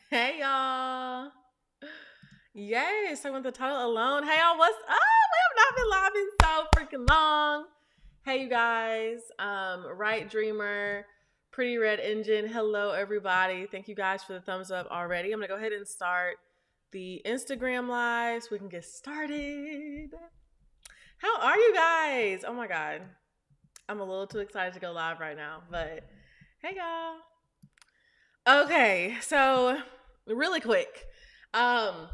Hey y'all. Yes, I went the title alone. Hey y'all, what's up? We have not been live in so freaking long. Hey you guys. Right Dreamer, Pretty Red Engine. Hello everybody. Thank you guys for the thumbs up already. I'm gonna go ahead and start the Instagram live so we can get started. How are you guys? Oh my god. I'm a little too excited to go live right now, but hey y'all. Okay, so really quick. Um,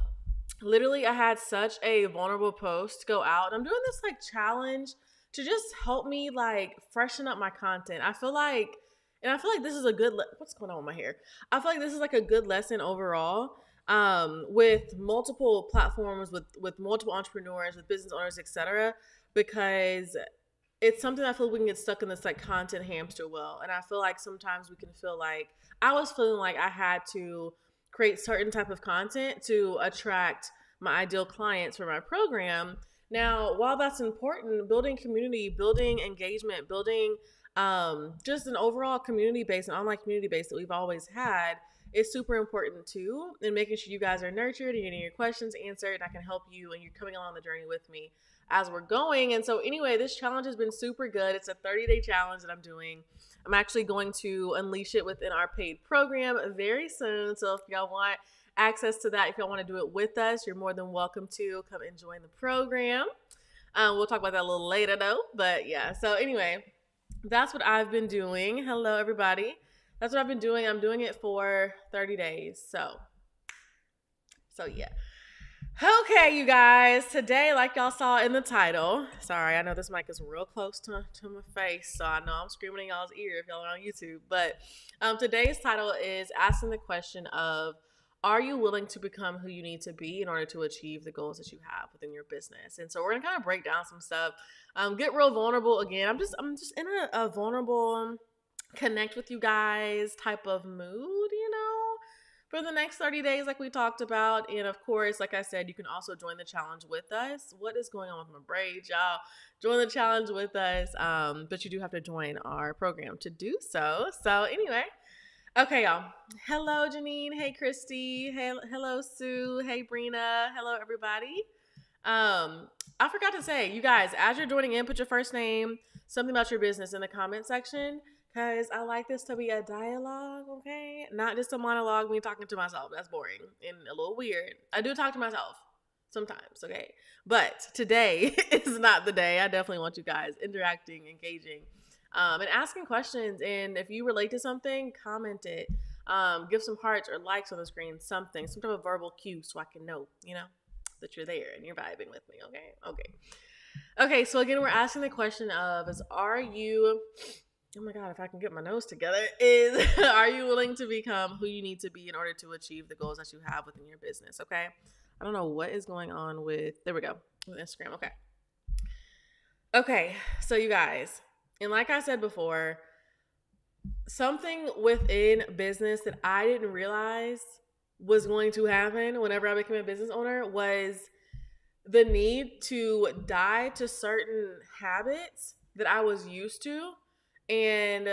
Literally I had such a vulnerable post go out. I'm doing this like challenge to just help me like freshen up my content. I feel like this is a what's going on with my hair? I feel like this is like a good lesson overall. With multiple platforms, with multiple entrepreneurs, with business owners, etc. Because it's something I feel we can get stuck in this like content hamster wheel. And I feel like sometimes we can feel like I was feeling like I had to create certain type of content to attract my ideal clients for my program. Now, while that's important, building community, building engagement, building just an overall community base, an online community base that we've always had is super important too. And making sure you guys are nurtured and getting your questions answered, and I can help you and you're coming along the journey with me as we're going. And so, anyway, this challenge has been super good. It's a 30-day challenge that I'm doing. I'm actually going to unleash it within our paid program very soon. So, if y'all want access to that, if y'all want to do it with us, you're more than welcome to come and join the program. We'll talk about that a little later, though. But yeah, so anyway, that's what I've been doing. Hello, everybody. That's what I've been doing. I'm doing it for 30 days. So yeah. Okay, you guys. Today, like y'all saw in the title, sorry, I know this mic is real close to my face, so I know I'm screaming in y'all's ear if y'all are on YouTube. But today's title is asking the question of, are you willing to become who you need to be in order to achieve the goals that you have within your business? And so we're gonna kind of break down some stuff, get real vulnerable again. I'm just in a vulnerable, connect with you guys type of mood, for the next 30 days, like we talked about. And of course, like I said, you can also join the challenge with us. What is going on with my braids, y'all? Join the challenge with us. But you do have to join our program to do so. So, anyway, okay, y'all. Hello, Janine. Hey, Christy. Hey, hello, Sue. Hey, Brina. Hello, everybody. I forgot to say, you guys, as you're joining in, put your first name, something about your business in the comment section. Because I like this to be a dialogue, okay? Not just a monologue, me talking to myself. That's boring and a little weird. I do talk to myself sometimes, okay? But today is not the day. I definitely want you guys interacting, engaging, and asking questions. And if you relate to something, comment it. Give some hearts or likes on the screen, something, some type of verbal cue so I can know, that you're there and you're vibing with me, okay? Okay, so again, we're asking the question of, are you, oh my god, if I can get my nose together, is are you willing to become who you need to be in order to achieve the goals that you have within your business? Okay, I don't know what is going on with, there we go, with Instagram. Okay, so you guys, and like I said before, something within business that I didn't realize was going to happen whenever I became a business owner was the need to die to certain habits that I was used to, and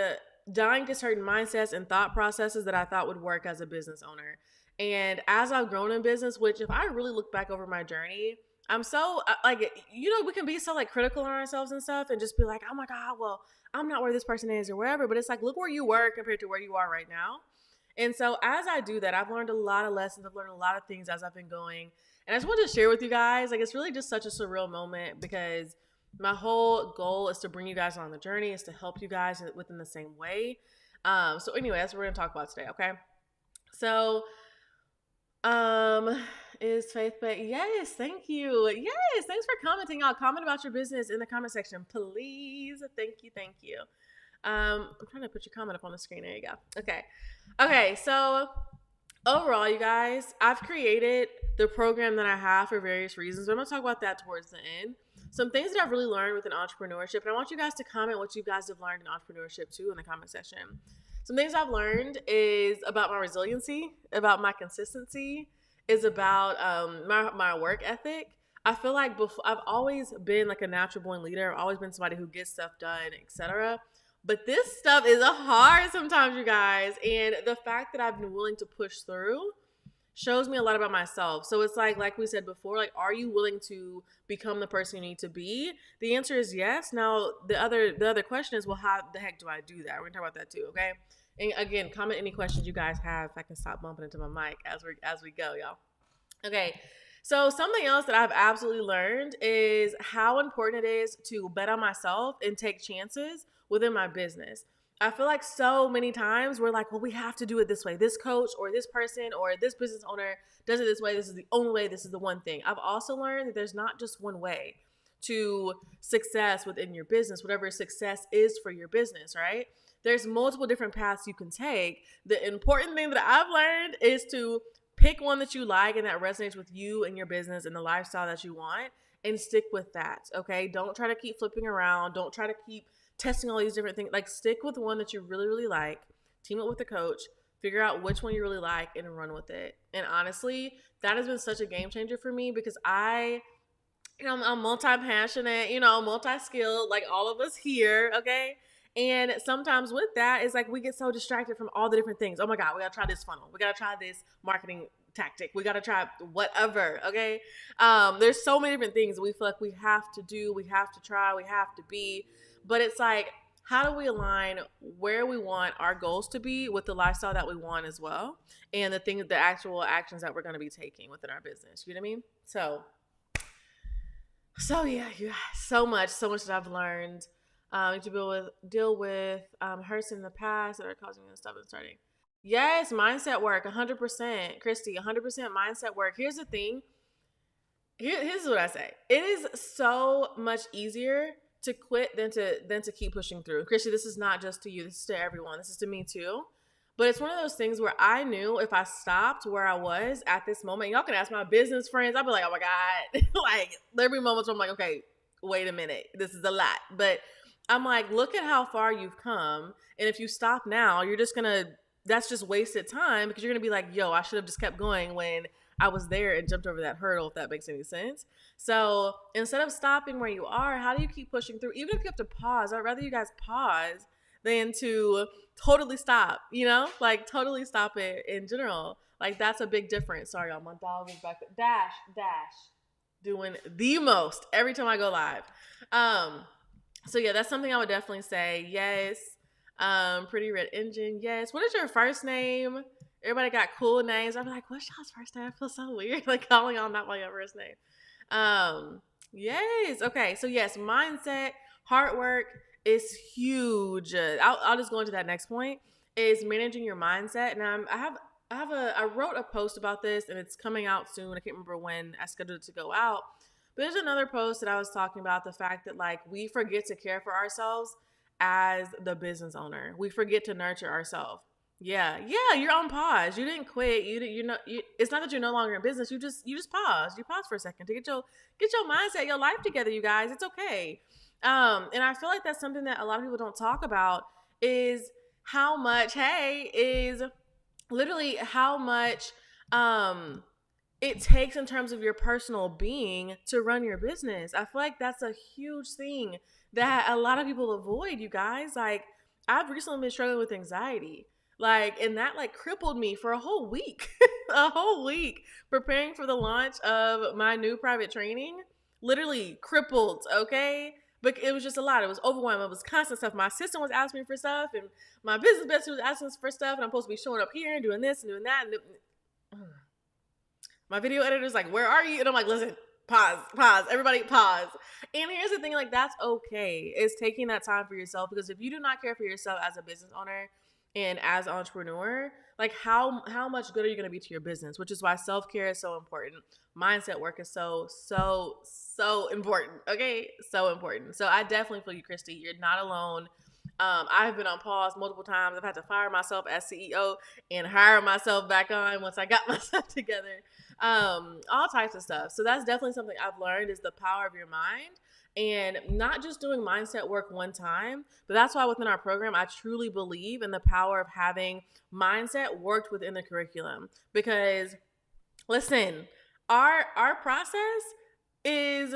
dying to certain mindsets and thought processes that I thought would work as a business owner. And as I've grown in business, which if I really look back over my journey, I'm so like, we can be so like critical on ourselves and stuff and just be like, oh my God, well, I'm not where this person is or wherever. But it's like, look where you were compared to where you are right now. And so as I do that, I've learned a lot of lessons. I've learned a lot of things as I've been going. And I just wanted to share with you guys, like, it's really just such a surreal moment because my whole goal is to bring you guys on the journey, is to help you guys within the same way. So anyway, that's what we're going to talk about today, okay? So, is faith based? Yes, thank you. Yes, thanks for commenting. Y'all comment about your business in the comment section, please. Thank you. I'm trying to put your comment up on the screen. There you go. Okay, so overall, you guys, I've created the program that I have for various reasons. But I'm going to talk about that towards the end. Some things that I've really learned within entrepreneurship, and I want you guys to comment what you guys have learned in entrepreneurship too in the comment section. Some things I've learned is about my resiliency, about my consistency, is about my work ethic. I feel like I've always been like a natural born leader. I've always been somebody who gets stuff done, etc. But this stuff is hard sometimes, you guys. And the fact that I've been willing to push through shows me a lot about myself. So it's like we said before, like, are you willing to become the person you need to be? The answer is yes. Now the other question is, well, how the heck do I do that? We're gonna talk about that too, okay? And again, comment any questions you guys have. If I can stop bumping into my mic as we go, y'all. Okay. So something else that I've absolutely learned is how important it is to bet on myself and take chances within my business. I feel like so many times we're like, well, we have to do it this way. This coach or this person or this business owner does it this way. This is the only way. This is the one thing. I've also learned that there's not just one way to success within your business, whatever success is for your business, right? There's multiple different paths you can take. The important thing that I've learned is to pick one that you like and that resonates with you and your business and the lifestyle that you want, and stick with that, okay? Don't try to keep flipping around. Don't try to keep testing all these different things. Like, stick with one that you really, really like. Team up with a coach. Figure out which one you really like and run with it. And honestly, that has been such a game changer for me because I'm multi-passionate, multi-skilled, like all of us here, okay? And sometimes with that, it's like we get so distracted from all the different things. Oh my God, we gotta try this funnel. We gotta try this marketing tactic. We gotta try whatever, okay? There's so many different things we feel like we have to do, we have to try, we have to be. But it's like, how do we align where we want our goals to be with the lifestyle that we want as well? And the actual actions that we're gonna be taking within our business. You know what I mean? So yeah, so much that I've learned to deal with hurts in the past that are causing me to stop and starting. Yes, mindset work, 100%, Christy, 100% mindset work. Here's the thing. Here's what I say. It is so much easier to quit than to keep pushing through. Christy, this is not just to you. This is to everyone. This is to me too. But it's one of those things where I knew if I stopped where I was at this moment, y'all can ask my business friends, I'd be like, oh my God. Like, there'd be moments where I'm like, okay, wait a minute. This is a lot. But I'm like, look at how far you've come. And if you stop now, that's just wasted time because you're going to be like, yo, I should have just kept going when I was there and jumped over that hurdle, if that makes any sense. So instead of stopping where you are, how do you keep pushing through? Even if you have to pause, I'd rather you guys pause than to totally stop, like totally stop it in general. Like, that's a big difference. Sorry, y'all, my dog is back there. Dash, doing the most every time I go live. So yeah, that's something I would definitely say. Yes. Pretty Red Engine. Yes. What is your first name? Everybody got cool names. I'm like, what's y'all's first name? I feel so weird, like calling y'all not by your first name. Yes. Okay. So yes, mindset, hard work is huge. I'll just go into that next point. Is managing your mindset. And I wrote a post about this, and it's coming out soon. I can't remember when I scheduled it to go out. But there's another post that I was talking about the fact that, like, we forget to care for ourselves as the business owner. We forget to nurture ourselves. Yeah, you're on pause. You didn't quit. It's not that you're no longer in business. You just pause. You pause for a second to get your mindset, your life together, you guys. It's okay. And I feel like that's something that a lot of people don't talk about, is how much it takes in terms of your personal being to run your business. I feel like that's a huge thing that a lot of people avoid, you guys. Like, I've recently been struggling with anxiety. Like, and that like crippled me for a whole week, preparing for the launch of my new private training. Literally crippled, okay? But it was just a lot. It was overwhelming. It was constant stuff. My assistant was asking me for stuff, and my business bestie was asking for stuff, and I'm supposed to be showing up here and doing this and doing that. And my video editor's like, where are you? And I'm like, listen, pause, everybody pause. And here's the thing, like, that's okay. It's taking that time for yourself, because if you do not care for yourself as a business owner and as an entrepreneur, like, how much good are you going to be to your business? Which is why self-care is so important. Mindset work is so important. Okay. So important. So I definitely feel you, Christy. You're not alone. I've been on pause multiple times. I've had to fire myself as CEO and hire myself back on once I got myself together. All types of stuff. So that's definitely something I've learned, is the power of your mind, and not just doing mindset work one time. But that's why within our program, I truly believe in the power of having mindset worked within the curriculum. Because listen, our process is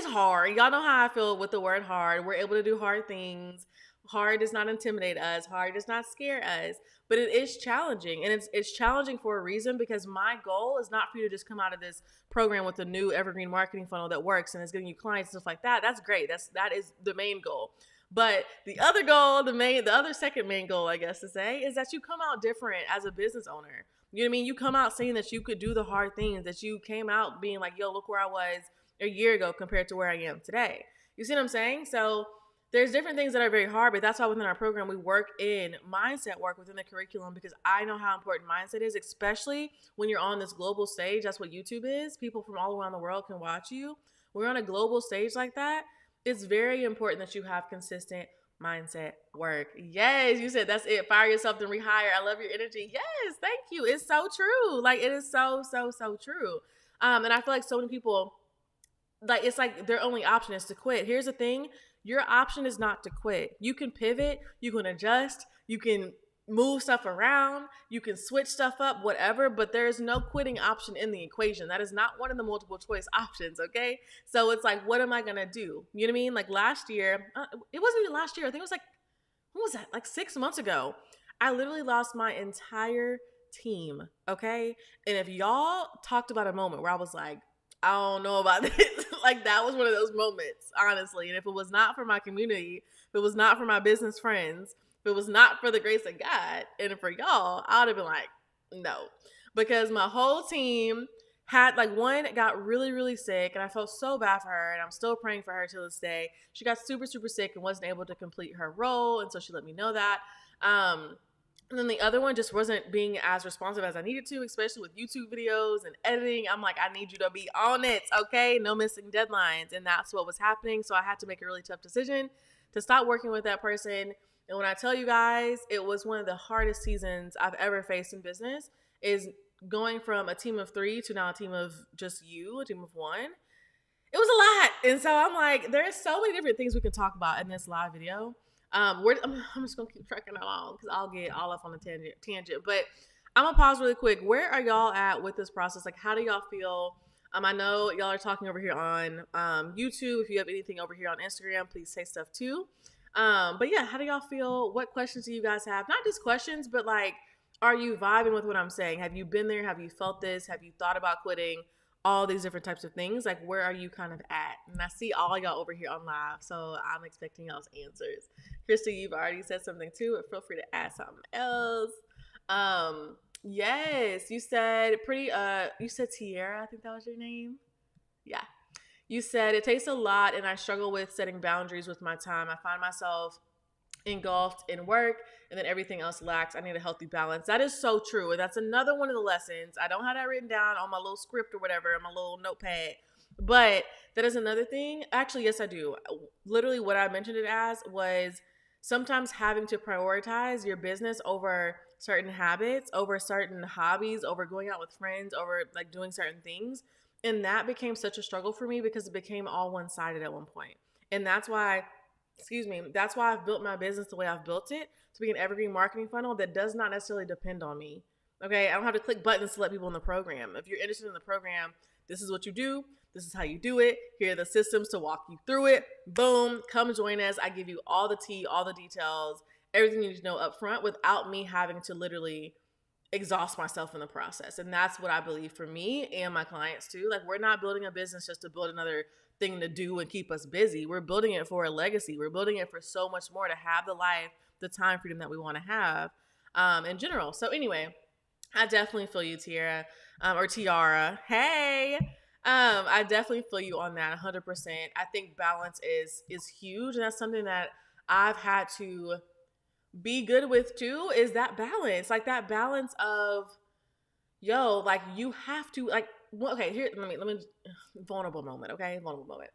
hard. Y'all know how I feel with the word hard. We're able to do hard things. Hard does not intimidate us. Hard does not scare us. But it is challenging. And it's challenging for a reason, because my goal is not for you to just come out of this program with a new evergreen marketing funnel that works and is getting you clients and stuff like that. That's great. That is the main goal. But the other goal, the other second main goal, I guess to say, is that you come out different as a business owner. You know what I mean? You come out saying that you could do the hard things, that you came out being like, yo, look where I was a year ago compared to where I am today. You see what I'm saying? So there's different things that are very hard, but that's why within our program, we work in mindset work within the curriculum, because I know how important mindset is, especially when you're on this global stage. That's what YouTube is. People from all around the world can watch you. We're on a global stage like that. It's very important that you have consistent mindset work. Yes, you said that's it. Fire yourself, then rehire. I love your energy. Yes, thank you. It's so true. Like, it is so true. And I feel like so many people, like, it's like their only option is to quit. Here's the thing. Your option is not to quit. You can pivot, you can adjust, you can move stuff around, you can switch stuff up, whatever, but there's no quitting option in the equation. That is not one of the multiple choice options, okay? So it's like, what am I gonna do? You know what I mean? Like last year, it wasn't even last year, I think it was like, what was that? Like 6 months ago, I literally lost my entire team, okay? And if y'all talked about a moment where I was like, I don't know about this. Like, that was one of those moments, honestly. And if it was not for my community, if it was not for my business friends, if it was not for the grace of God and for y'all, I would have been like, no. Because my whole team had, like, one got really sick, and I felt so bad for her, and I'm still praying for her to this day. She got super sick and wasn't able to complete her role, and so she let me know that. And then the other one just wasn't being as responsive as I needed to, especially with YouTube videos and editing. I'm like, I need you to be on it, okay? No missing deadlines. And that's what was happening. So I had to make a really tough decision to stop working with that person. And when I tell you guys, it was one of the hardest seasons I've ever faced in business, is going from a team of 3 to now a team of just you, a team of 1. It was a lot. And so I'm like, there's so many different things we can talk about in this live video. I'm just gonna keep trekking along because I'll get all up on the tangent. But I'm gonna pause really quick. Where are y'all at with this process? Like, how do y'all feel? I know y'all are talking over here on YouTube. If you have anything over here on Instagram, please say stuff too. But yeah, how do y'all feel? What questions do you guys have? Not just questions, but like, are you vibing with what I'm saying? Have you been there? Have you felt this? Have you thought about quitting? All these different types of things. Like, where are you kind of at? And I see all y'all over here on live, so I'm expecting y'all's answers. Krista, you've already said something too, but feel free to add something else. Yes, you said you said Tierra, I think that was your name. Yeah. You said it takes a lot, and I struggle with setting boundaries with my time. I find myself engulfed in work, and then everything else lacks. I need a healthy balance. That is so true. And that's another one of the lessons. I don't have that written down on my little script or whatever, on my little notepad. But that is another thing. Actually, yes, I do. Literally what I mentioned it as was sometimes having to prioritize your business over certain habits, over certain hobbies, over going out with friends, over like doing certain things. And that became such a struggle for me because it became all one-sided at one point. And that's why I've built my business the way I've built it, to be an evergreen marketing funnel that does not necessarily depend on me. Okay, I don't have to click buttons to let people in the program. If you're interested in the program, this is what you do. This is how you do it. Here are the systems to walk you through it. Boom, come join us. I give you all the tea, all the details, everything you need to know up front without me having to literally exhaust myself in the process. And that's what I believe for me and my clients too. Like, we're not building a business just to build another thing to do and keep us busy. We're building it for a legacy. We're building it for so much more, to have the life, the time freedom that we want to have in general. So anyway, I definitely feel you, Tiara, or Tiara. Hey, I definitely feel you on that 100%. I think balance is huge. And that's something that I've had to be good with too, is that balance. Like, that balance of, yo, like, you have to, like, okay, here, let me, vulnerable moment, okay? Vulnerable moment.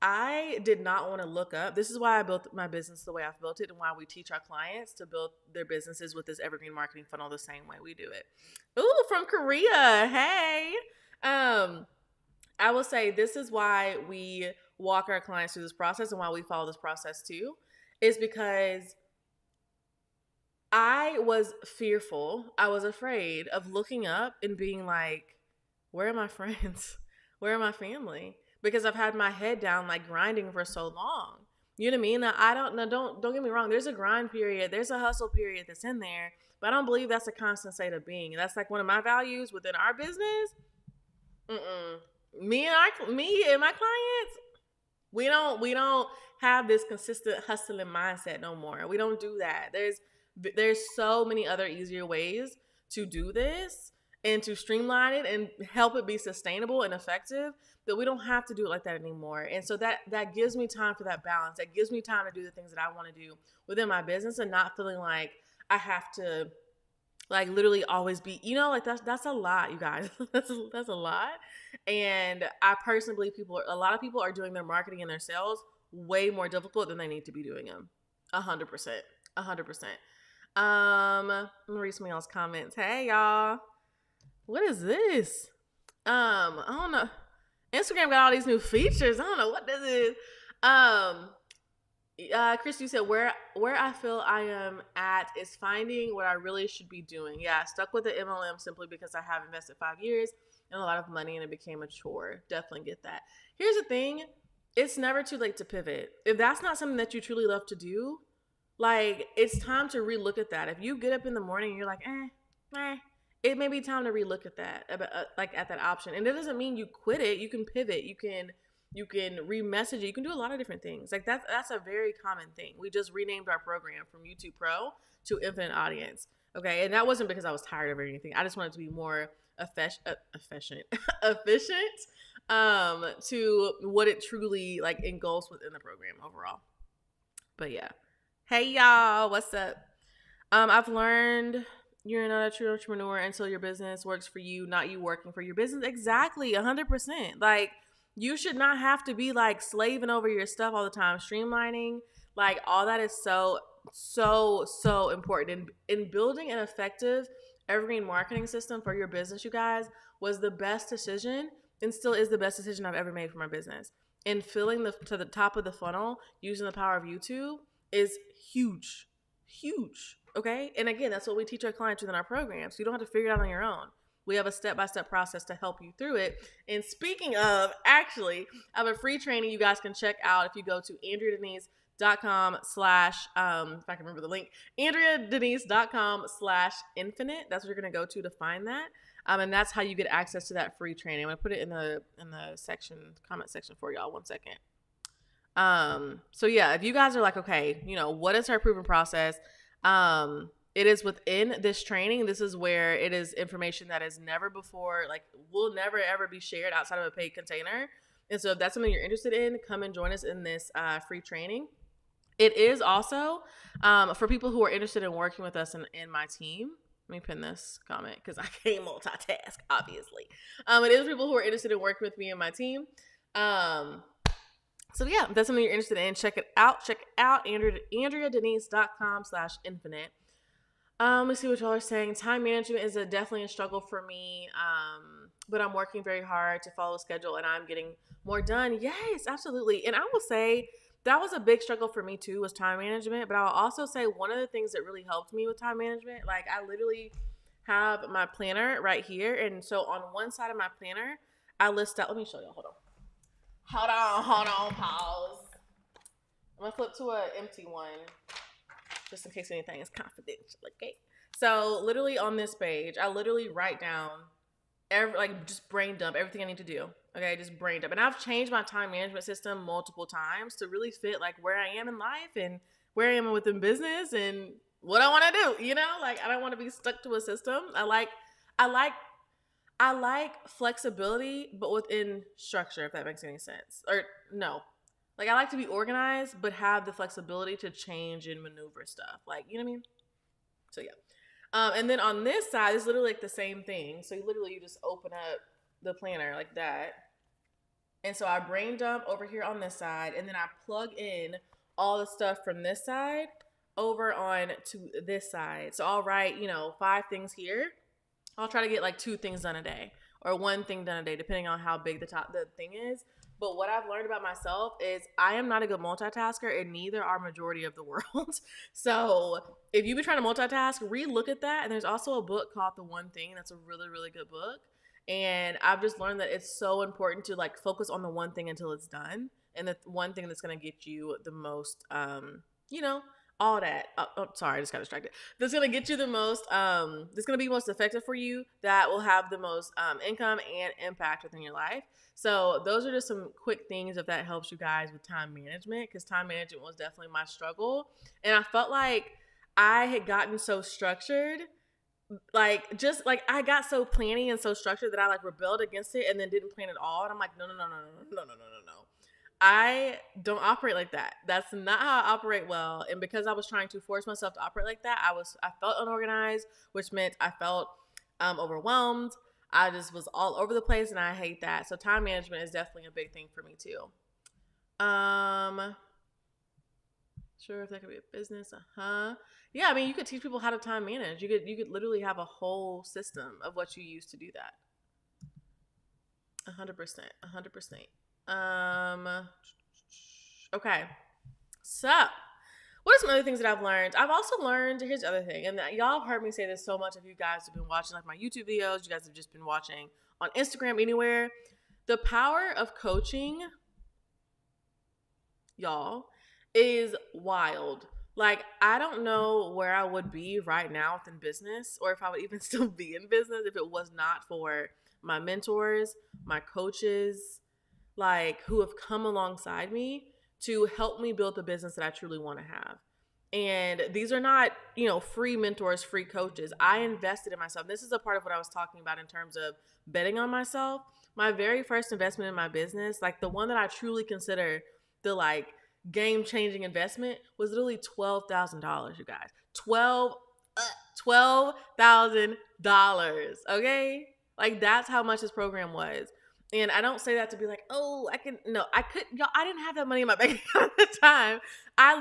I did not want to look up. This is why I built my business the way I've built it, and why we teach our clients to build their businesses with this evergreen marketing funnel the same way we do it. Ooh, from Korea. Hey. I will say this is why we walk our clients through this process, and why we follow this process too, is because I was fearful. I was afraid of looking up and being like, where are my friends? Where are my family? Because I've had my head down, like, grinding for so long. You know what I mean? Now, I don't, no, don't get me wrong. There's a grind period. There's a hustle period that's in there, but I don't believe that's a constant state of being. That's like one of my values within our business. Me and my clients, we don't have this consistent hustling mindset no more. We don't do that. There's so many other easier ways to do this and to streamline it and help it be sustainable and effective, that we don't have to do it like that anymore. And so that gives me time for that balance. That gives me time to do the things that I want to do within my business and not feeling like I have to like literally always be, like that's a lot, you guys. that's a lot. And I personally believe a lot of people are doing their marketing and their sales way more difficult than they need to be doing them. 100%. 100%. I'm gonna read some of y'all's comments. Hey y'all. What is this? I don't know. Instagram got all these new features. I don't know what this is. Chris, you said where I feel I am at is finding what I really should be doing. Yeah, I stuck with the MLM simply because I have invested 5 years and a lot of money and it became a chore. Definitely get that. Here's the thing. It's never too late to pivot. If that's not something that you truly love to do, like, it's time to relook at that. If you get up in the morning and you're like, it may be time to relook at that, like at that option. And it doesn't mean you quit it. You can pivot. You can re-message it. You can do a lot of different things. Like that's a very common thing. We just renamed our program from YouTube Pro to Infinite Audience. Okay. And that wasn't because I was tired of it or anything. I just wanted to be more efficient to what it truly like engulfs within the program overall. But yeah. Hey y'all, what's up? I've learned you're not a true entrepreneur until your business works for you, not you working for your business. Exactly, 100%. Like, you should not have to be like slaving over your stuff all the time. Streamlining, like all that is so important. In building an effective evergreen marketing system for your business, you guys, was the best decision and still is the best decision I've ever made for my business. And filling to the top of the funnel using the power of YouTube is huge. Okay. And again, that's what we teach our clients within our program. So you don't have to figure it out on your own. We have a step-by-step process to help you through it. And speaking of, actually, I have a free training you guys can check out if you go to AndreaDenise.com / if I can remember the link, AndreaDenise.com/infinite. That's what you're going to go to find that. And that's how you get access to that free training. I'm going to put it in the comment section for y'all. 1 second. So yeah, if you guys are like, okay, what is our proven process? It is within this training. This is where it is information that is never before, like, will never ever be shared outside of a paid container. And so if that's something you're interested in, come and join us in this free training. It is also for people who are interested in working with us in my team. Let me pin this comment because I can't multitask, obviously. It is for people who are interested in working with me and my team. So yeah, if that's something you're interested in, check it out. Check out AndreaDenise.com/infinite. Let's see what y'all are saying. Time management is definitely a struggle for me, but I'm working very hard to follow a schedule and I'm getting more done. Yes, absolutely. And I will say that was a big struggle for me too, was time management. But I'll also say one of the things that really helped me with time management, like I literally have my planner right here. And so on one side of my planner, I list out, let me show y'all, hold on, pause. I'm gonna flip to an empty one just in case anything is confidential, okay? So literally on this page, I literally write down just brain dump everything I need to do, okay? Just brain dump. And I've changed my time management system multiple times to really fit like where I am in life and where I am within business and what I want to do, Like I don't want to be stuck to a system. I like flexibility, but within structure, if that makes any sense. Or no. Like I like to be organized, but have the flexibility to change and maneuver stuff. Like, you know what I mean? So yeah. And then on this side, it's literally like the same thing. So you just open up the planner like that. And so I brain dump over here on this side, and then I plug in all the stuff from this side over on to this side. So I'll write, 5 things here. I'll try to get like 2 things done a day or 1 thing done a day, depending on how big the thing is. But what I've learned about myself is I am not a good multitasker, and neither are majority of the world. So if you've been trying to multitask, relook at that. And there's also a book called The One Thing. That's a really, really good book. And I've just learned that it's so important to like focus on the one thing until it's done. and the one thing that's going to get you the most, you know, all that. Sorry, I just got distracted. That's going to get you the most, that's going to be most effective for you, that will have the most income and impact within your life. So those are just some quick things if that helps you guys with time management, because time management was definitely my struggle. And I felt like I had gotten so structured, like just like I got so planning and so structured that I like rebelled against it and then didn't plan at all. And I'm like, no, no, no, no, no, no, no, no, no, no. I don't operate like that. That's not how I operate well. And because I was trying to force myself to operate like that, I felt unorganized, which meant I felt overwhelmed. I just was all over the place, and I hate that. So time management is definitely a big thing for me too. Sure, if that could be a business, yeah. I mean, you could teach people how to time manage. You could literally have a whole system of what you use to do that. 100%, 100%. Okay. So, what are some other things that I've learned? I've also learned, here's the other thing, and y'all have heard me say this so much if you guys have been watching like my YouTube videos, you guys have just been watching on Instagram, anywhere. The power of coaching, y'all, is wild. Like, I don't know where I would be right now within business, or if I would even still be in business if it was not for my mentors, my coaches, like, who have come alongside me to help me build the business that I truly want to have. And these are not, free mentors, free coaches. I invested in myself. This is a part of what I was talking about in terms of betting on myself. My very first investment in my business, like the one that I truly consider the like game-changing investment, was literally $12,000, you guys. $12,000. Okay? Like, that's how much this program was. And I don't say that to be like, oh, I didn't have that money in my bank account at the time. I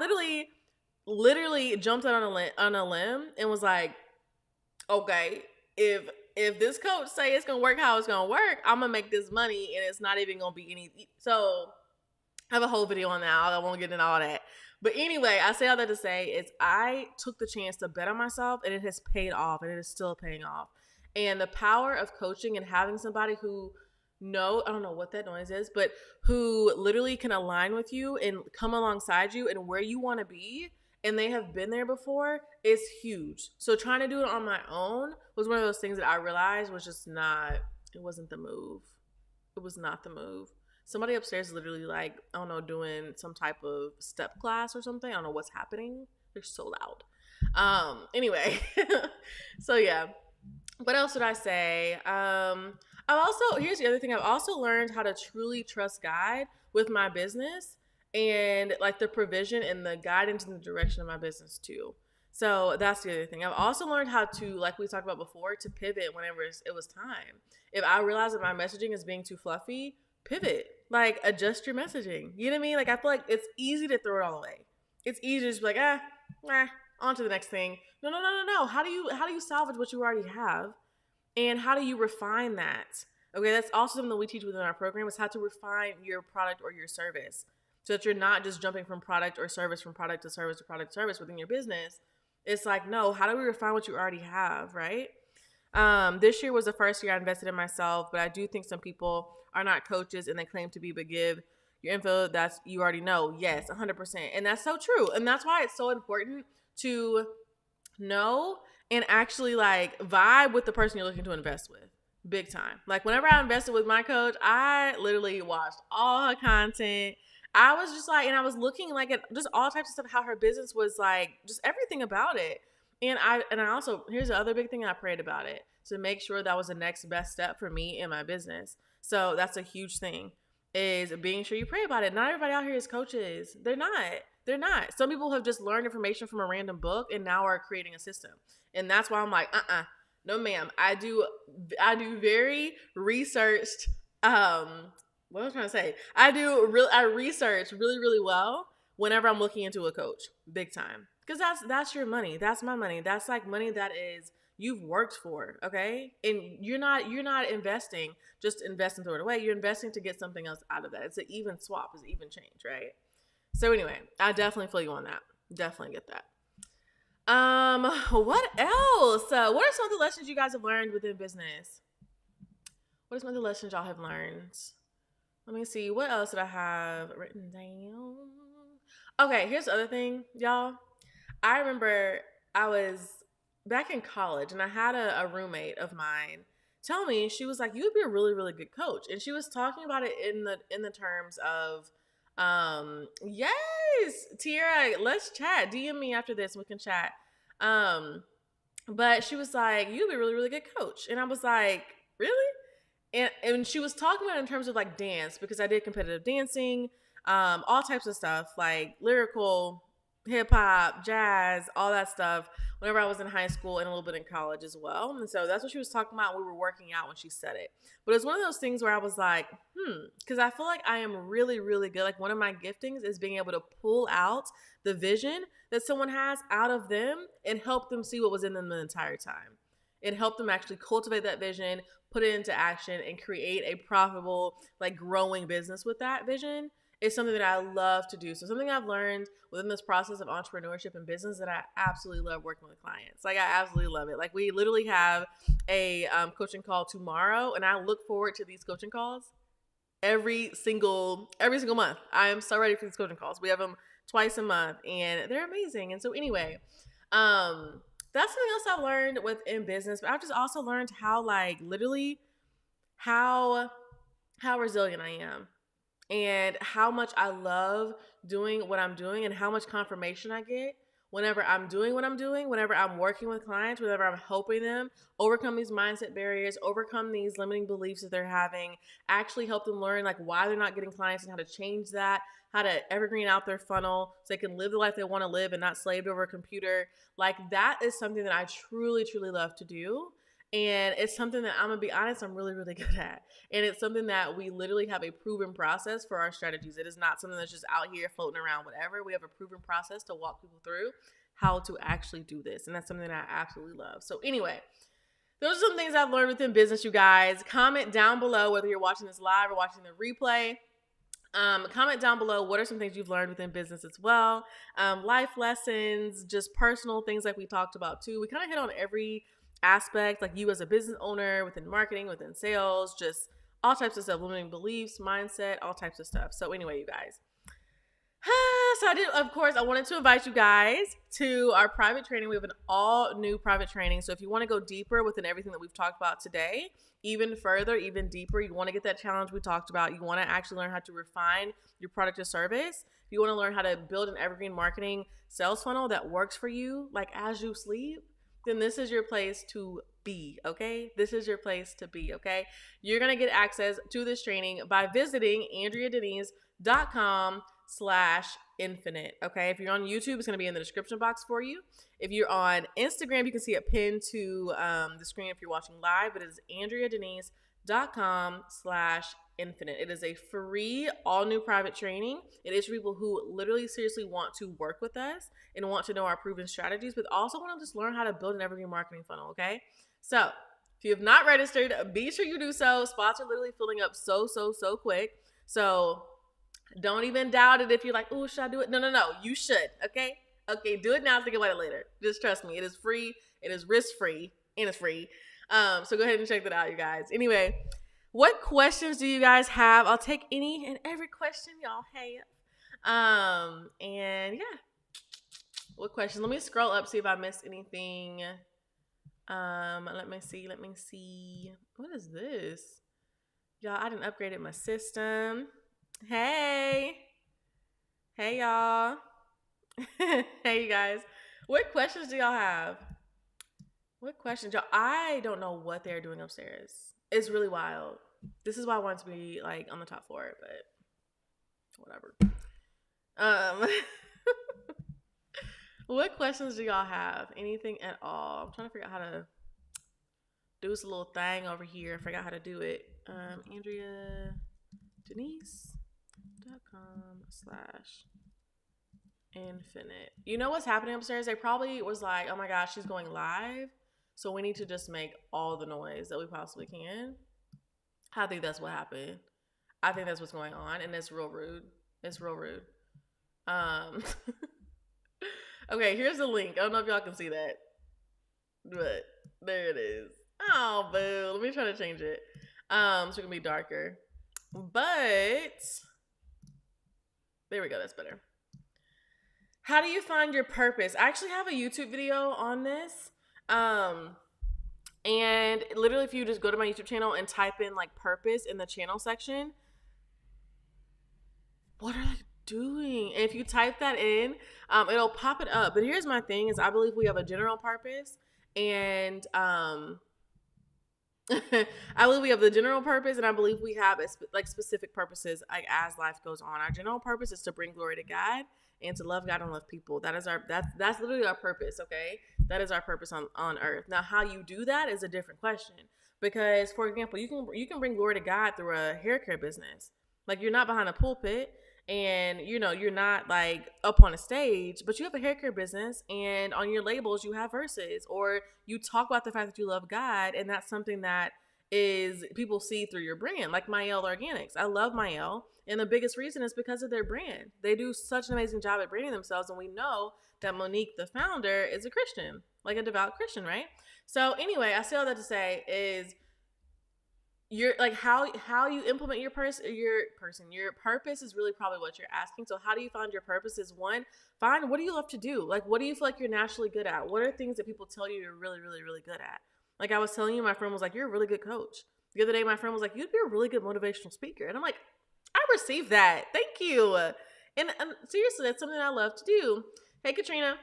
literally jumped out on a limb and was like, okay, if this coach say it's gonna work how it's gonna work, I'm gonna make this money, and it's not even gonna be any. So I have a whole video on that. I won't get into all that. But anyway, I say all that to say is I took the chance to bet on myself, and it has paid off, and it is still paying off. And the power of coaching and having somebody who I don't know what that noise is, but who literally can align with you and come alongside you and where you want to be, and they have been there before, is huge. So trying to do it on my own was one of those things that I realized was just it wasn't the move. It was not the move. Somebody upstairs is literally like, I don't know, doing some type of step class or something. I don't know what's happening. They're so loud. Anyway, so yeah. What else did I say? Here's the other thing. I've also learned how to truly trust God with my business, and like the provision and the guidance in the direction of my business too. So that's the other thing. I've also learned how to, like we talked about before, to pivot whenever it was time. If I realize that my messaging is being too fluffy, pivot. Like, adjust your messaging. You know what I mean? Like, I feel like it's easy to throw it all away. It's easy to just be like, on to the next thing. No. How do you salvage what you already have? And how do you refine that? Okay, that's also something that we teach within our program, is how to refine your product or your service, so that you're not just jumping from product to service to product to service within your business. It's like, no, how do we refine what you already have, right? This year was the first year I invested in myself, but I do think some people are not coaches and they claim to be, but give your info that's you already know. Yes, 100%. And that's so true. And that's why it's so important to know and actually like vibe with the person you're looking to invest with. Big time. Like, whenever I invested with my coach, I literally watched all her content. I was just like, and I was looking like at just all types of stuff, how her business was, like, just everything about it. And I also, here's the other big thing, I prayed about it to make sure that was the next best step for me in my business. So that's a huge thing, is being sure you pray about it. Not everybody out here is coaches. They're not. Some people have just learned information from a random book and now are creating a system. And that's why I'm like, no ma'am. I do very researched, what was I trying to say? I research really, really well whenever I'm looking into a coach, big time. Because that's your money. That's my money. That's like money that is you've worked for, okay? And you're not investing, just invest and throw it away. You're investing to get something else out of that. It's an even swap, it's an even change, right? So anyway, I definitely feel you on that. Definitely get that. What else? What are some of the lessons you guys have learned within business? What are some of the lessons y'all have learned? Let me see. What else did I have written down? Okay, here's the other thing, y'all. I remember I was back in college and I had a roommate of mine tell me, she was like, you would be a really, really good coach. And she was talking about it in the terms of yes, Tiara, let's chat. DM me after this, we can chat. Um but she was like, you'd be a really, really good coach. And I was like, really? And she was talking about it in terms of like dance, because I did competitive dancing, all types of stuff like lyrical, hip hop, jazz, all that stuff. Whenever I was in high school and a little bit in college as well, and so that's what she was talking about. We were working out when she said it, but it's one of those things where I was like, because I feel like I am really, really good. Like one of my giftings is being able to pull out the vision that someone has out of them and help them see what was in them the entire time. It helped them actually cultivate that vision, put it into action, and create a profitable, like growing business with that vision is something that I love to do. So something I've learned within this process of entrepreneurship and business that I absolutely love working with clients. Like I absolutely love it. Like we literally have a coaching call tomorrow, and I look forward to these coaching calls every single month. I am so ready for these coaching calls. We have them twice a month, and they're amazing. And so anyway, that's something else I've learned within business. But I've just also learned how like literally how resilient I am, and how much I love doing what I'm doing, and how much confirmation I get whenever I'm doing what I'm doing, whenever I'm working with clients, whenever I'm helping them overcome these mindset barriers, overcome these limiting beliefs that they're having, actually help them learn like why they're not getting clients and how to change that, how to evergreen out their funnel so they can live the life they want to live and not slaved over a computer. Like that is something that I truly, truly love to do. And it's something that I'm going to be honest, I'm really, really good at. And it's something that we literally have a proven process for our strategies. It is not something that's just out here floating around, whatever. We have a proven process to walk people through how to actually do this. And that's something that I absolutely love. So anyway, those are some things I've learned within business, you guys. Comment down below whether you're watching this live or watching the replay. Comment down below what are some things you've learned within business as well. Life lessons, just personal things like we talked about too. We kind of hit on every aspect, like you as a business owner, within marketing, within sales, just all types of stuff, limiting beliefs, mindset, all types of stuff. So anyway, you guys. So I did, of course, I wanted to invite you guys to our private training. We have an all new private training. So if you want to go deeper within everything that we've talked about today, even further, even deeper, you want to get that challenge we talked about. You want to actually learn how to refine your product or service. If you want to learn how to build an evergreen marketing sales funnel that works for you, like as you sleep, then this is your place to be, okay? This is your place to be, okay? You're going to get access to this training by visiting AndreaDenise.com/infinite, okay? If you're on YouTube, it's going to be in the description box for you. If you're on Instagram, you can see it pinned to the screen if you're watching live, but it is AndreaDenise.com/infinite. It is a free, all new private training. It is for people who literally seriously want to work with us and want to know our proven strategies, but also want to just learn how to build an evergreen marketing funnel, okay? So if you have not registered, be sure you do so. Spots are literally filling up so quick. So don't even doubt it if you're like, oh, should I do it? No. You should, okay? Okay, do it now, think about it later. Just trust me. It is free. It is risk-free, and it's free. So go ahead and check that out, you guys. Anyway, what questions do you guys have? I'll take any and every question y'all have. And yeah. What questions? Let me scroll up, see if I missed anything. Let me see. What is this? Y'all, I didn't upgraded my system. Hey, y'all. Hey, you guys. What questions do y'all have? What questions, y'all? I don't know what they're doing upstairs. It's really wild. This is why I want to be like on the top floor, but whatever. What questions do y'all have? Anything at all? I'm trying to figure out how to do this little thing over here. I forgot how to do it. AndreaDenise.com/infinite. You know what's happening upstairs? They probably was like, oh my gosh, she's going live, so we need to just make all the noise that we possibly can. I think that's what happened. I think that's what's going on, and it's real rude. Okay, here's the link. I don't know if y'all can see that, but there it is. Oh, boo. Let me try to change it. So it can be darker. But there we go. That's better. How do you find your purpose? I actually have a YouTube video on this. And literally, if you just go to my YouTube channel and type in like purpose in the channel section, what are they doing? And if you type that in, it'll pop it up. But here's my thing: is I believe we have a general purpose, and I believe we have the general purpose, and I believe we have like specific purposes like as life goes on. Our general purpose is to bring glory to God and to love God and love people. That is that's literally our purpose, okay? That is our purpose on earth. Now, how you do that is a different question. Because, for example, you can bring glory to God through a hair care business. Like, you're not behind a pulpit, and you're not like up on a stage, but you have a hair care business, and on your labels you have verses, or you talk about the fact that you love God, and that's something that is people see through your brand. Like Mael Organics, I love Mael, and the biggest reason is because of their brand. They do such an amazing job at branding themselves, and we know that Monique, the founder, is a Christian, like a devout Christian, right? So anyway, I say all that to say is you're like how you implement your purpose is really probably what you're asking. So how do you find your purpose is one, find what do you love to do? Like, what do you feel like you're naturally good at? What are things that people tell you you're really, really, really good at? Like I was telling you, my friend was like, you're a really good coach. The other day, my friend was like, you'd be a really good motivational speaker. And I'm like, I received that. Thank you. And seriously, that's something I love to do. Hey, Katrina.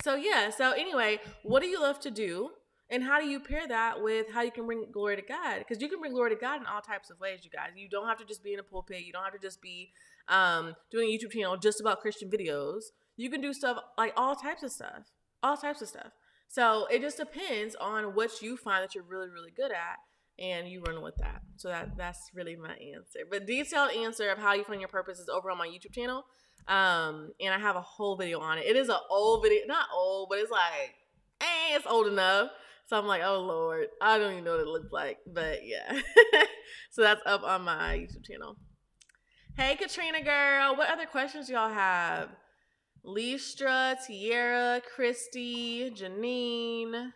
So yeah. So anyway, what do you love to do? And how do you pair that with how you can bring glory to God? Because you can bring glory to God in all types of ways, you guys. You don't have to just be in a pulpit. You don't have to just be doing a YouTube channel just about Christian videos. You can do stuff like all types of stuff. All types of stuff. So it just depends on what you find that you're really, really good at, and you run with that. So that's really my answer. But detailed answer of how you find your purpose is over on my YouTube channel. And I have a whole video on it. It is an old video. Not old, but it's like, it's old enough. So I'm like, oh Lord, I don't even know what it looks like. But yeah. So that's up on my YouTube channel. Hey Katrina girl, what other questions y'all have? Listra, Tierra, Christy, Janine.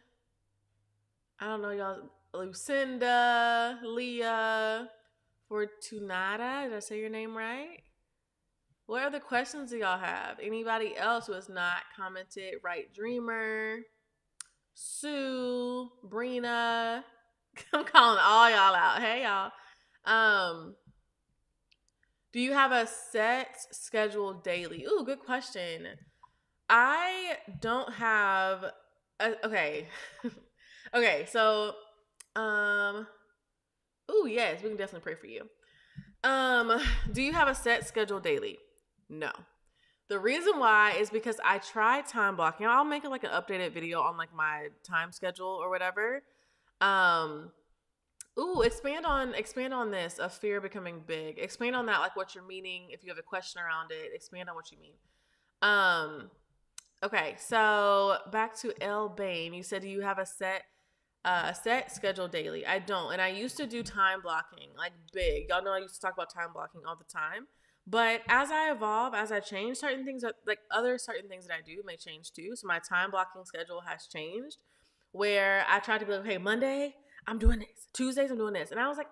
I don't know y'all. Lucinda, Leah, Fortunata. Did I say your name right? What other questions do y'all have? Anybody else who has not commented? Right Dreamer, Sue, Brina. I'm calling all y'all out. Hey y'all. Do you have a set schedule daily? Ooh, good question. I don't have okay. Okay, so ooh, yes, we can definitely pray for you. Do you have a set schedule daily? No. The reason why is because I tried time blocking. I'll make it like an updated video on like my time schedule or whatever. Expand on this of fear becoming big. Expand on that, like what you're meaning. If you have a question around it, expand on what you mean. Okay, so back to L Bain. You said, do you have a set schedule daily? I don't, and I used to do time blocking like big. Y'all know I used to talk about time blocking all the time. But as I evolve, as I change certain things, like other certain things that I do may change too. So my time blocking schedule has changed, where I tried to be like, hey, Monday I'm doing this, Tuesdays I'm doing this, and I was like,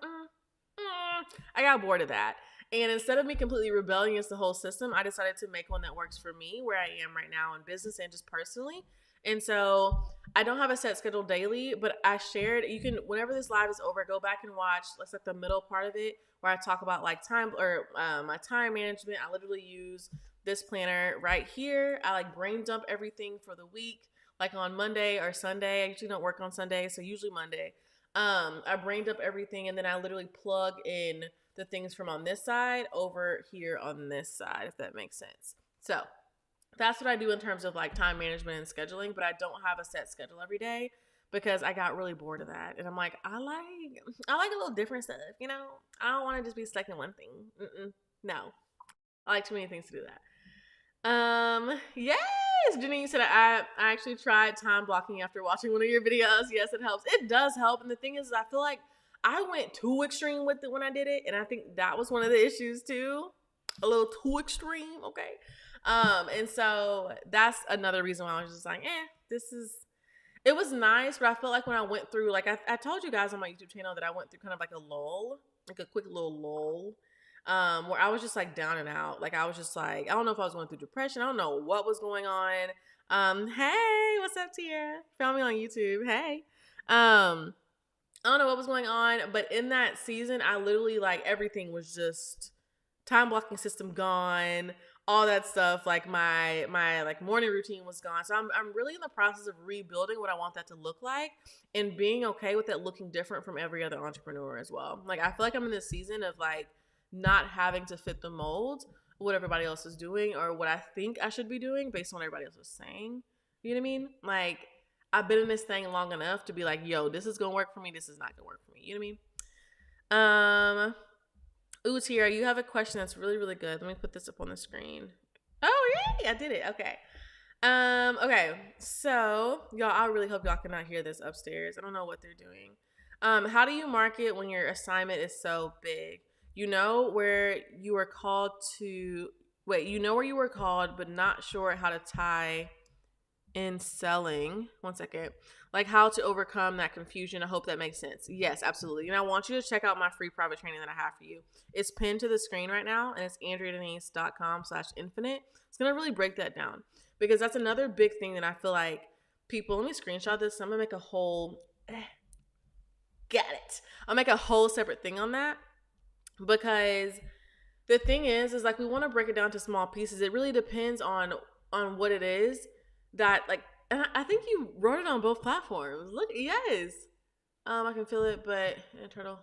I got bored of that. And instead of me completely rebelling against the whole system, I decided to make one that works for me, where I am right now in business and just personally. And so I don't have a set schedule daily, but I shared, you can, whenever this live is over, go back and watch, let's like the middle part of it, where I talk about like time or my time management. I literally use this planner right here. I like brain dump everything for the week, like on Monday or Sunday. I usually don't work on Sunday, so usually Monday. I brain dump everything, and then I literally plug in the things from on this side over here on this side, if that makes sense. So that's what I do in terms of like time management and scheduling, but I don't have a set schedule every day because I got really bored of that. And I'm like, I like a little different stuff, you know? I don't want to just be stuck in one thing. No. I like too many things to do that. Yes, Janine said I actually tried time blocking after watching one of your videos. Yes, it helps. It does help. And the thing is, I feel like I went too extreme with it when I did it. And I think that was one of the issues too. A little too extreme, okay? And so that's another reason why I was just like, it was nice, but I felt like when I went through, like I told you guys on my YouTube channel that I went through kind of like a lull. like a quick little lull. Where I was just like down and out. Like I was just like, I don't know if I was going through depression. I don't know what was going on. Hey, what's up, Tiara? Found me on YouTube. Hey. I don't know what was going on, but in that season, I literally like everything was just time blocking system gone, all that stuff. Like my like morning routine was gone. So I'm really in the process of rebuilding what I want that to look like and being okay with it looking different from every other entrepreneur as well. Like I feel like I'm in this season of like not having to fit the mold what everybody else is doing or what I think I should be doing based on what everybody else is saying. You know what I mean? Like I've been in this thing long enough to be like, yo, this is gonna work for me. This is not gonna work for me. You know what I mean? Ooh, Tiara, you have a question that's really, really good. Let me put this up on the screen. Oh, yay! I did it. Okay. Okay. So, y'all, I really hope y'all cannot hear this upstairs. I don't know what they're doing. How do you market when your assignment is so big? You know where you were called to wait, you know where you were called, but not sure how to tie in selling. One second. Like how to overcome that confusion. I hope that makes sense. Yes, absolutely. And I want you to check out my free private training that I have for you. It's pinned to the screen right now, and it's andreadenise.com/infinite. It's going to really break that down because that's another big thing that I feel like people, let me screenshot this. I'm going to make a whole, got it. I'll make a whole separate thing on that because the thing is like we want to break it down to small pieces. It really depends on what it is that like, and I think you wrote it on both platforms. Look, yes. I can feel it, but turtle.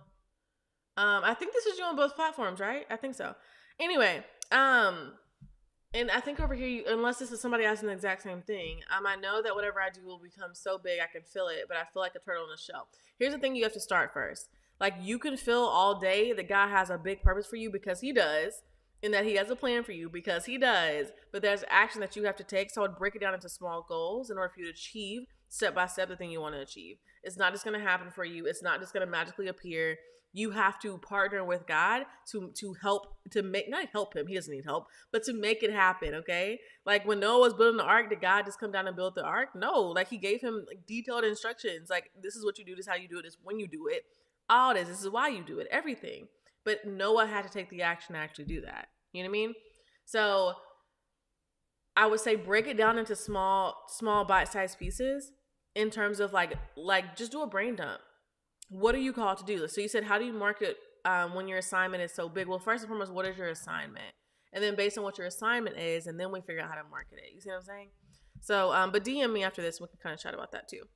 I think this is you on both platforms, right? I think so. Anyway, and I think over here, unless this is somebody asking the exact same thing, I know that whatever I do will become so big I can feel it, but I feel like a turtle in a shell. Here's the thing: you have to start first. Like you can feel all day the guy has a big purpose for you because he does. And that he has a plan for you because he does, but there's action that you have to take. So I'd break it down into small goals in order for you to achieve step by step the thing you want to achieve. It's not just going to happen for you. It's not just going to magically appear. You have to partner with God to help, to make, not help him, he doesn't need help, but to make it happen, okay? Like when Noah was building the ark, did God just come down and build the ark? No, like he gave him like detailed instructions. Like this is what you do, this is how you do it, this is when you do it. All this is why you do it, everything. But Noah had to take the action to actually do that. You know what I mean? So I would say break it down into small bite-sized pieces in terms of like just do a brain dump. What are you called to do? So you said, how do you market when your assignment is so big? Well, first and foremost, what is your assignment? And then based on what your assignment is, and then we figure out how to market it. You see what I'm saying? So, but DM me after this. We can kind of chat about that too.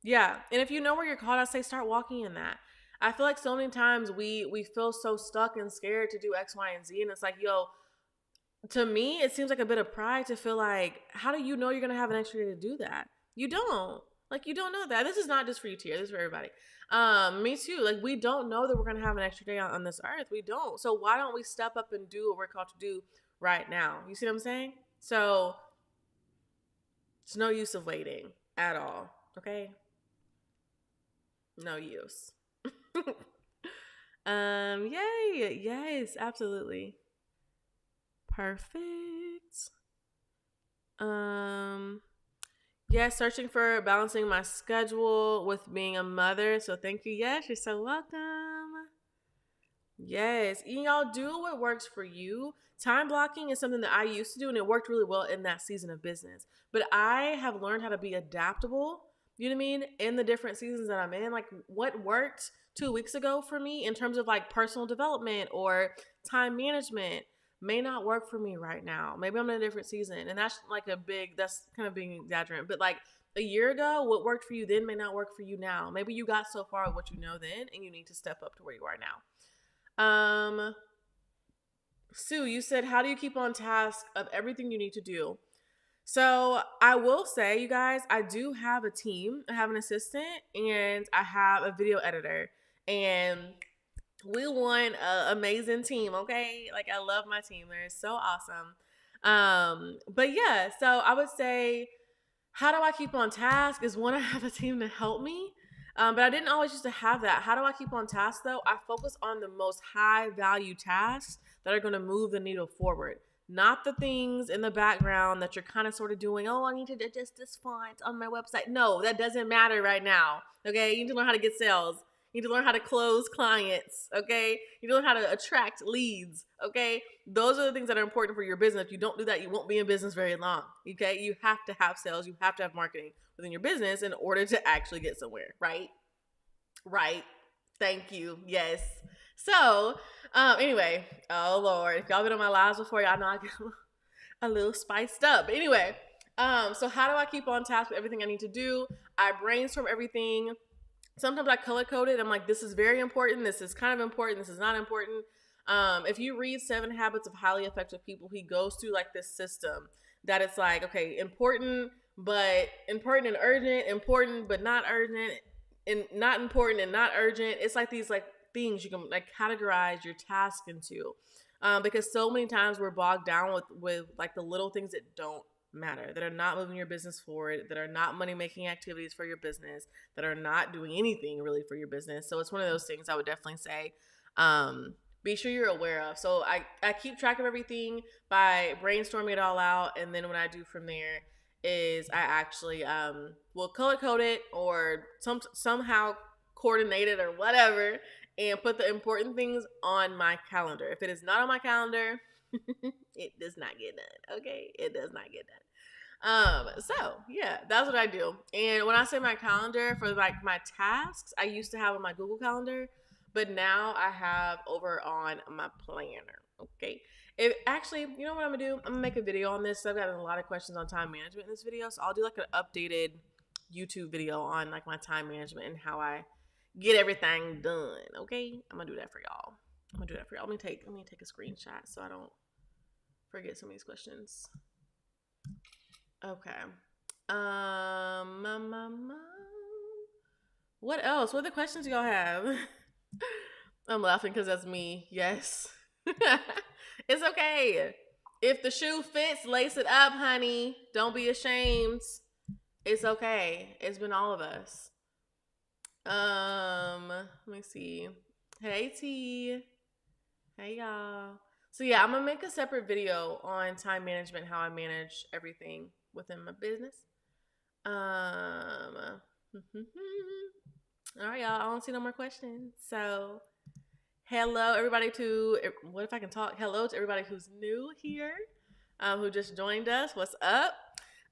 Yeah. And if you know where you're called, I say start walking in that. I feel like so many times we feel so stuck and scared to do X, Y, and Z. And it's like, yo, to me, it seems like a bit of pride to feel like, how do you know you're going to have an extra day to do that? You don't. Like, you don't know that. This is not just for you, Tia. This is for everybody. Me too. Like, we don't know that we're going to have an extra day on this earth. We don't. So why don't we step up and do what we're called to do right now? You see what I'm saying? So it's no use of waiting at all. Okay? No use. Yay. Yes, absolutely. Perfect. Yes, searching for balancing my schedule with being a mother. So thank you. Yes, you're so welcome. Yes, and y'all do what works for you. Time blocking is something that I used to do, and it worked really well in that season of business. But I have learned how to be adaptable, you know what I mean, in the different seasons that I'm in. Like what worked 2 weeks ago for me in terms of like personal development or time management may not work for me right now. Maybe I'm in a different season, and that's like that's kind of being exaggerant, but like a year ago, what worked for you then may not work for you now. Maybe you got so far with what you know then, and you need to step up to where you are now. Sue, you said, how do you keep on task of everything you need to do? So I will say, you guys, I do have a team. I have an assistant and I have a video editor, and we won an amazing team. Okay. Like I love my team. They're so awesome. But yeah, so I would say, how do I keep on task is one, I have a team to help me. But I didn't always used to have that. How do I keep on task though? I focus on the most high value tasks that are going to move the needle forward. not the things in the background that you're kind of sort of doing. Oh, I need to adjust this font on my website. No, that doesn't matter right now. Okay, you need to learn how to get sales. You need to learn how to close clients. Okay, you need to learn how to attract leads. Okay, those are the things that are important for your business. If you don't do that, you won't be in business very long. Okay, you have to have sales. You have to have marketing within your business in order to actually get somewhere. Right. Thank you. Yes. So, anyway, oh Lord, if y'all been on my lives before, y'all know I get a little spiced up. But anyway, so how do I keep on task with everything I need to do? I brainstorm everything. Sometimes I color code it. I'm like, this is very important. This is kind of important. This is not important. If you read 7 Habits of Highly Effective People, he goes through like this system that it's like, okay, important and urgent, important but not urgent, and not important and not urgent. It's like these like things you can like categorize your task into, because so many times we're bogged down with like the little things that don't matter, that are not moving your business forward, that are not money making activities for your business, that are not doing anything really for your business. So it's one of those things I would definitely say, be sure you're aware of. So I keep track of everything by brainstorming it all out, and then what I do from there is I actually will color code it or somehow coordinate it or whatever, and put the important things on my calendar. If it is not on my calendar, it does not get done. Okay, it does not get done. So yeah, that's what I do. And when I say my calendar for like my tasks, I used to have on my Google Calendar, but now I have over on my planner. Okay. If actually, you know what I'm gonna do? I'm gonna make a video on this. So I've got a lot of questions on time management in this video, so I'll do like an updated YouTube video on like my time management and how I get everything done. Okay, I'm gonna do that for y'all. Let me take a screenshot so I don't forget some of these questions. Okay. What else? What other questions y'all have? I'm laughing because that's me. Yes. It's okay. If the shoe fits, lace it up, honey. Don't be ashamed. It's okay. It's been all of us. Let me see. Hey T. Hey y'all. So yeah, I'm gonna make a separate video on time management, how I manage everything within my business. All right, y'all. I don't see no more questions. So hello everybody what if I can talk? Hello to everybody who's new here, who just joined us. What's up?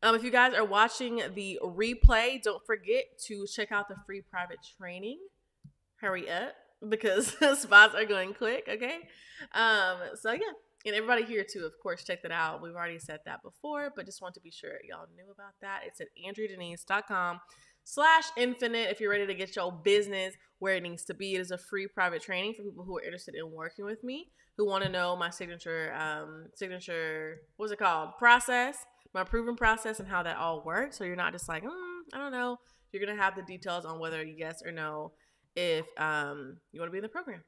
If you guys are watching the replay, don't forget to check out the free private training. Hurry up, because spots are going quick, okay? So yeah, and everybody here too, of course, check that out. We've already said that before, but just want to be sure y'all knew about that. It's at andreadenise.com/infinite if you're ready to get your business where it needs to be. It is a free private training for people who are interested in working with me, who want to know my signature, what's it called? Process, my proven process, and how that all works. So you're not just like, I don't know. You're going to have the details on whether yes or no if you want to be in the program.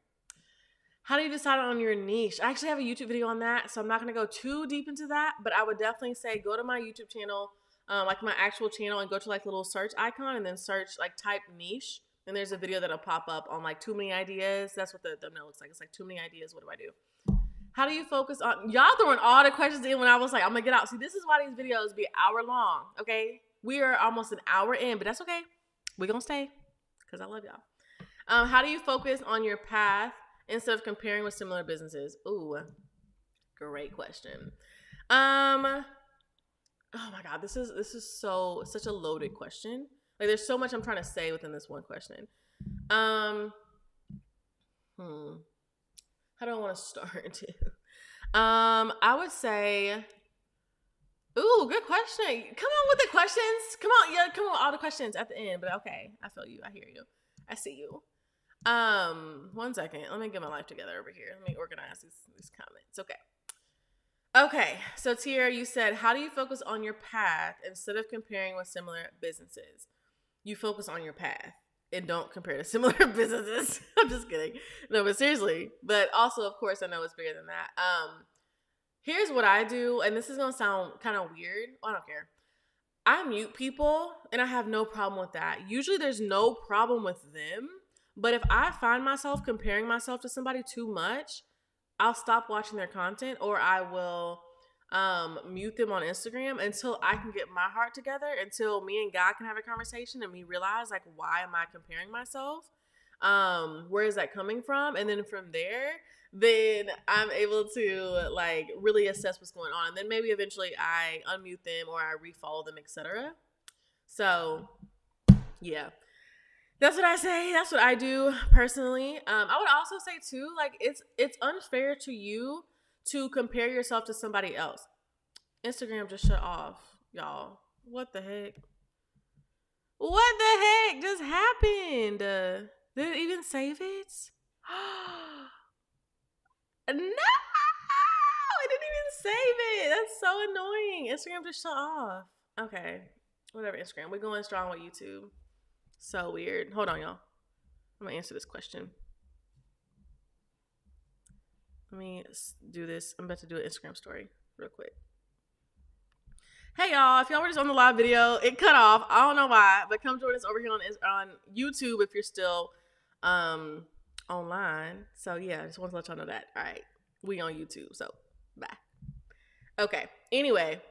How do you decide on your niche? I actually have a YouTube video on that, so I'm not going to go too deep into that, but I would definitely say go to my YouTube channel, like my actual channel, and go to like little search icon and then search, like type niche, and there's a video that'll pop up on like too many ideas. That's what the thumbnail looks like. It's like too many ideas. What do I do? How do you focus on, y'all throwing all the questions in when I was like, I'm going to get out. See, this is why these videos be an hour long, okay? We are almost an hour in, but that's okay. We're going to stay because I love y'all. How do you focus on your path instead of comparing with similar businesses? Ooh, great question. Oh my God, this is such a loaded question. Like, there's so much I'm trying to say within this one question. How do I want to start? I would say, ooh, good question. Come on with the questions. Come on with all the questions at the end. But okay, I feel you. I hear you. I see you. 1 second. Let me get my life together over here. Let me organize these comments. Okay. So Tiara, you said, how do you focus on your path instead of comparing with similar businesses? You focus on your path and don't compare to similar businesses. I'm just kidding. No, but seriously. But also, of course, I know it's bigger than that. Here's what I do, and this is gonna sound kind of weird. I don't care. I mute people, and I have no problem with that. Usually, there's no problem with them. But if I find myself comparing myself to somebody too much, I'll stop watching their content, or I will mute them on Instagram until I can get my heart together, until me and God can have a conversation and me realize, like, why am I comparing myself? Where is that coming from? And then from there, then I'm able to like really assess what's going on. And then maybe eventually I unmute them or I refollow them, etc. So yeah. That's what I say. That's what I do personally. I would also say too, like it's unfair to you to compare yourself to somebody else. Instagram just shut off, y'all. What the heck? What the heck just happened? Did it even save it? No, it didn't even save it. That's so annoying. Instagram just shut off. Okay, whatever. Instagram, we're going strong with YouTube. So weird. Hold on, y'all. I'm gonna answer this question. Let me do this. I'm about to do an Instagram story real quick. Hey y'all, if y'all were just on the live video, it cut off. I don't know why, but come join us over here on YouTube if you're still online. So yeah, I just wanted to let y'all know that. All right, we on YouTube, so bye. Okay, anyway,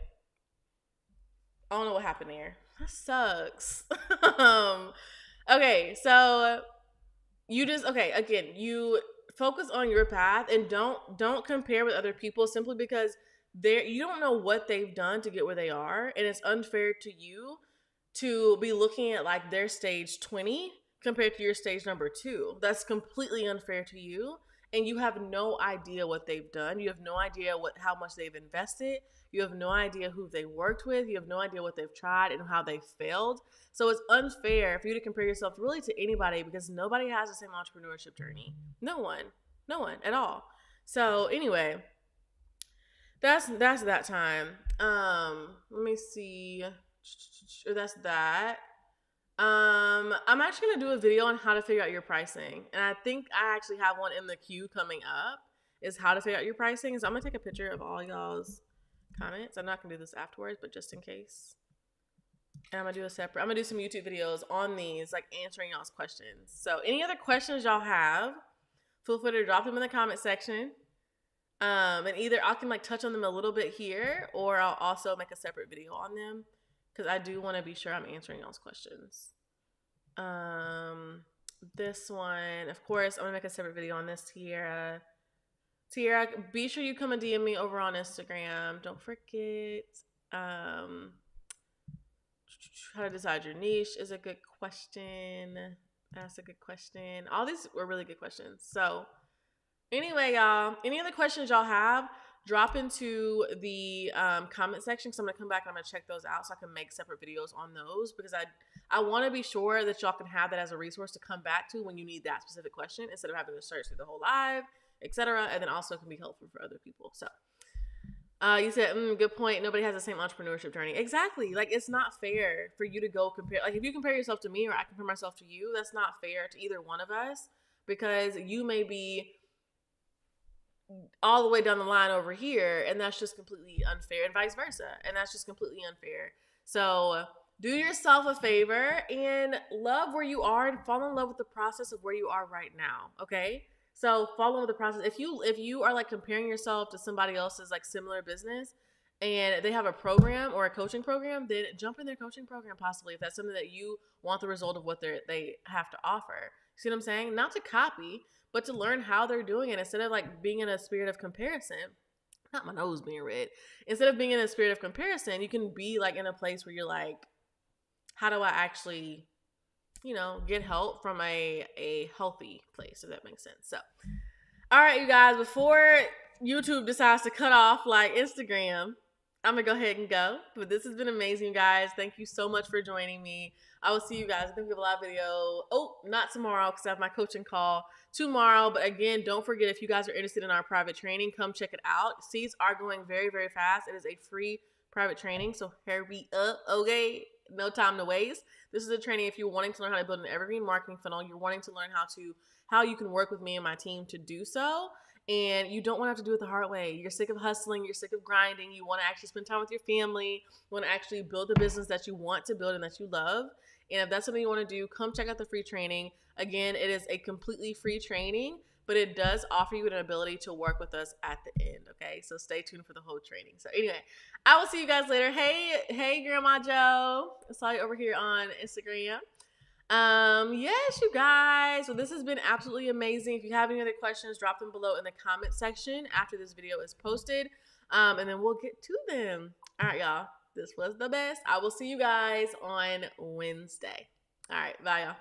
I don't know what happened there. That sucks. Okay, so you focus on your path and don't compare with other people simply because you don't know what they've done to get where they are, and it's unfair to you to be looking at like their stage 20 compared to your stage number 2. That's completely unfair to you, and you have no idea what they've done. You have no idea how much they've invested. You have no idea who they worked with. You have no idea what they've tried and how they failed. So it's unfair for you to compare yourself really to anybody because nobody has the same entrepreneurship journey. No one at all. So anyway, that's that time. Let me see. That's that. I'm actually gonna do a video on how to figure out your pricing, and I think I actually have one in the queue coming up. Is how to figure out your pricing. So I'm gonna take a picture of all y'all's comments. I'm not gonna do this afterwards, but just in case. And I'm gonna do some YouTube videos on these, like answering y'all's questions. So any other questions y'all have, feel free to drop them in the comment section. And either I can like touch on them a little bit here, or I'll also make a separate video on them because I do want to be sure I'm answering y'all's questions. This one, of course, I'm gonna make a separate video on this. Tiara, be sure you come and DM me over on Instagram. Don't forget. How to decide your niche is a good question. That's a good question. All these were really good questions. So anyway, y'all, any other questions y'all have, drop into the comment section because I'm going to come back and I'm going to check those out so I can make separate videos on those because I want to be sure that y'all can have that as a resource to come back to when you need that specific question instead of having to search through the whole live, etc. And then also can be helpful for other people. So you said, good point. Nobody has the same entrepreneurship journey. Exactly. Like, it's not fair for you to go compare. Like, if you compare yourself to me or I compare myself to you, that's not fair to either one of us because you may be all the way down the line over here, and that's just completely unfair, and vice versa. And that's just completely unfair. So do yourself a favor and love where you are and fall in love with the process of where you are right now. Okay? So follow the process. If you are like comparing yourself to somebody else's like similar business and they have a program or a coaching program, then jump in their coaching program possibly if that's something that you want the result of what they have to offer. See what I'm saying? Not to copy, but to learn how they're doing it instead of like being in a spirit of comparison. Not my nose being red. Instead of being in a spirit of comparison, you can be like in a place where you're like, how do I actually get help from a healthy place, if that makes sense. So, all right, you guys, before YouTube decides to cut off like Instagram, I'm going to go ahead and go. But this has been amazing, you guys. Thank you so much for joining me. I will see you guys. I think we have a live video. Oh, not tomorrow because I have my coaching call tomorrow. But again, don't forget, if you guys are interested in our private training, come check it out. Seats are going very, very fast. It is a free private training, so hurry up, okay? No time to waste. This is a training if you're wanting to learn how to build an evergreen marketing funnel, you're wanting to learn how you can work with me and my team to do so, and you don't want to have to do it the hard way. You're sick of hustling, you're sick of grinding, you want to actually spend time with your family, you want to actually build the business that you want to build and that you love. And if that's something you want to do, come check out the free training. Again, it is a completely free training but it does offer you an ability to work with us at the end. Okay, so stay tuned for the whole training. So anyway, I will see you guys later. Hey, Grandma Joe. I saw you over here on Instagram. Yes, you guys. So this has been absolutely amazing. If you have any other questions, drop them below in the comment section after this video is posted. And then we'll get to them. All right, y'all. This was the best. I will see you guys on Wednesday. All right, bye, y'all.